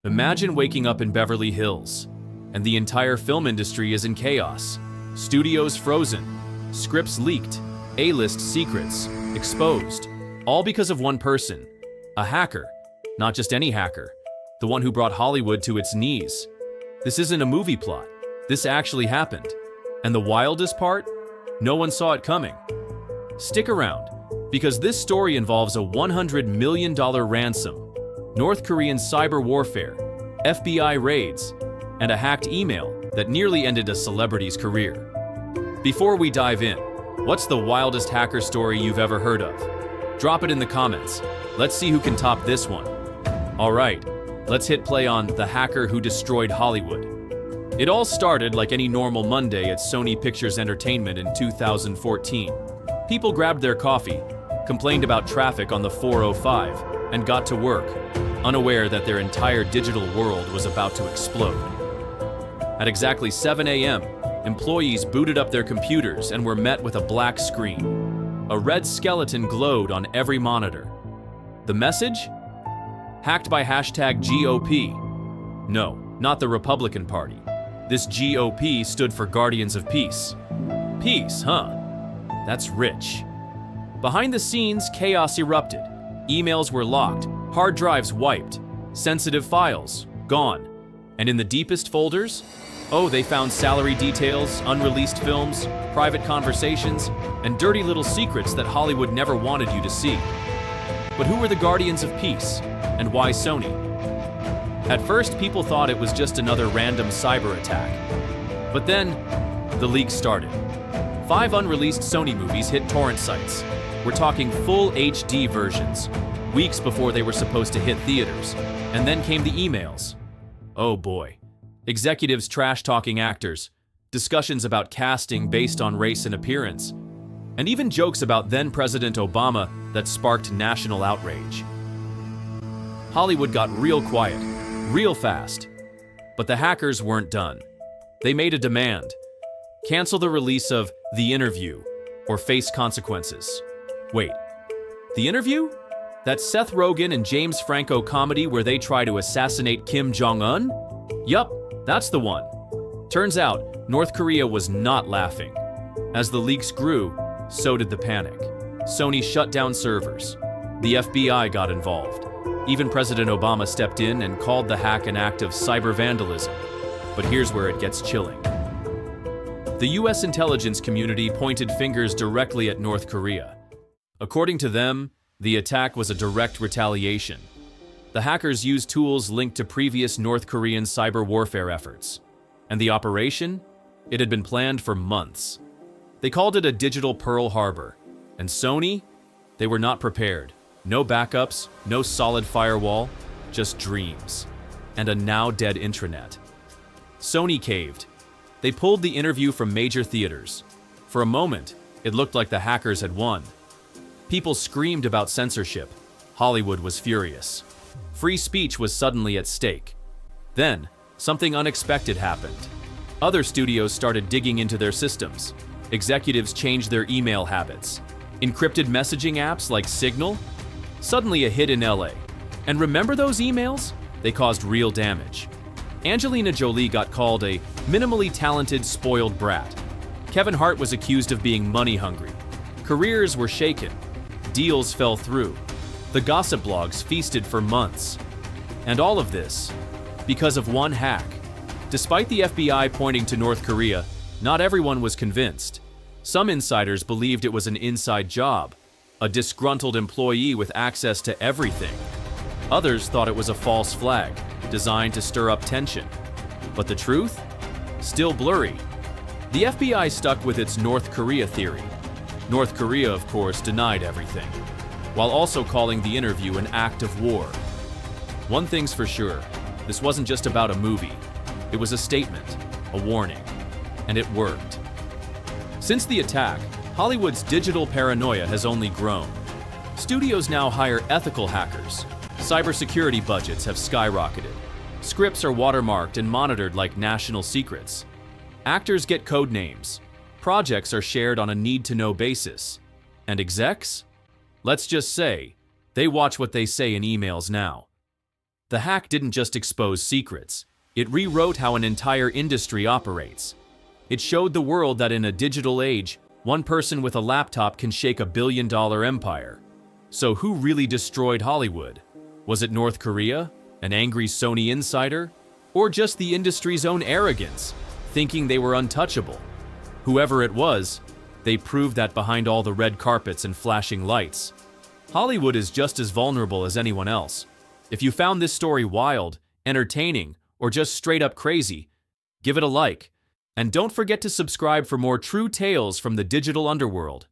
Imagine waking up in Beverly Hills, and the entire film industry is in chaos. Studios frozen, scripts leaked, A-list secrets exposed, all because of one person, a hacker. Not just any hacker, the one who brought Hollywood to its knees. This isn't a movie plot. This actually happened. And the wildest part? No one saw it coming. Stick around, because this story involves a $100 million ransom, North Korean cyber warfare, FBI raids, and a hacked email that nearly ended a celebrity's career. Before we dive in, what's the wildest hacker story you've ever heard of? Drop it in the comments. Let's see who can top this one. Alright, let's hit play on The Hacker Who Destroyed Hollywood. It all started like any normal Monday at Sony Pictures Entertainment in 2014. People grabbed their coffee, complained about traffic on the 405, and got to work, unaware that their entire digital world was about to explode. At exactly 7 a.m., employees booted up their computers and were met with a black screen. A red skeleton glowed on every monitor. The message? Hacked by #GOP. No, not the Republican Party. This GOP stood for Guardians of Peace. Peace, huh? That's rich. Behind the scenes, chaos erupted. Emails were locked, hard drives wiped, sensitive files gone. And in the deepest folders, they found salary details, unreleased films, private conversations, and dirty little secrets that Hollywood never wanted you to see. But who were the Guardians of Peace, and why Sony? At first, people thought it was just another random cyber attack. But then, the leaks started. 5 unreleased Sony movies hit torrent sites. We're talking full HD versions, weeks before they were supposed to hit theaters. And then came the emails. Oh boy. Executives trash-talking actors, discussions about casting based on race and appearance, and even jokes about then-President Obama that sparked national outrage. Hollywood got real quiet, real fast. But the hackers weren't done. They made a demand. Cancel the release of The Interview, or face consequences. Wait, The Interview? That Seth Rogen and James Franco comedy where they try to assassinate Kim Jong-un? Yup, that's the one. Turns out, North Korea was not laughing. As the leaks grew, so did the panic. Sony shut down servers. The FBI got involved. Even President Obama stepped in and called the hack an act of cyber vandalism. But here's where it gets chilling. The US intelligence community pointed fingers directly at North Korea. According to them, the attack was a direct retaliation. The hackers used tools linked to previous North Korean cyber warfare efforts. And the operation? It had been planned for months. They called it a digital Pearl Harbor. And Sony? They were not prepared. No backups, no solid firewall, just dreams. And a now-dead intranet. Sony caved. They pulled The Interview from major theaters. For a moment, it looked like the hackers had won. People screamed about censorship. Hollywood was furious. Free speech was suddenly at stake. Then, something unexpected happened. Other studios started digging into their systems. Executives changed their email habits. Encrypted messaging apps like Signal? Suddenly a hit in LA. And remember those emails? They caused real damage. Angelina Jolie got called a minimally talented, spoiled brat. Kevin Hart was accused of being money-hungry. Careers were shaken. Deals fell through. The gossip blogs feasted for months. And all of this because of one hack. Despite the FBI pointing to North Korea, not everyone was convinced. Some insiders believed it was an inside job, a disgruntled employee with access to everything. Others thought it was a false flag, designed to stir up tension. But the truth? Still blurry. The FBI stuck with its North Korea theory. North Korea, of course, denied everything, while also calling The Interview an act of war. One thing's for sure, this wasn't just about a movie. It was a statement, a warning, and it worked. Since the attack, Hollywood's digital paranoia has only grown. Studios now hire ethical hackers. Cybersecurity budgets have skyrocketed. Scripts are watermarked and monitored like national secrets. Actors get code names. Projects are shared on a need-to-know basis. And execs? Let's just say, they watch what they say in emails now. The hack didn't just expose secrets, it rewrote how an entire industry operates. It showed the world that in a digital age, one person with a laptop can shake a billion-dollar empire. So who really destroyed Hollywood? Was it North Korea, an angry Sony insider, or just the industry's own arrogance, thinking they were untouchable? Whoever it was, they proved that behind all the red carpets and flashing lights, Hollywood is just as vulnerable as anyone else. If you found this story wild, entertaining, or just straight up crazy, give it a like. And don't forget to subscribe for more true tales from the digital underworld.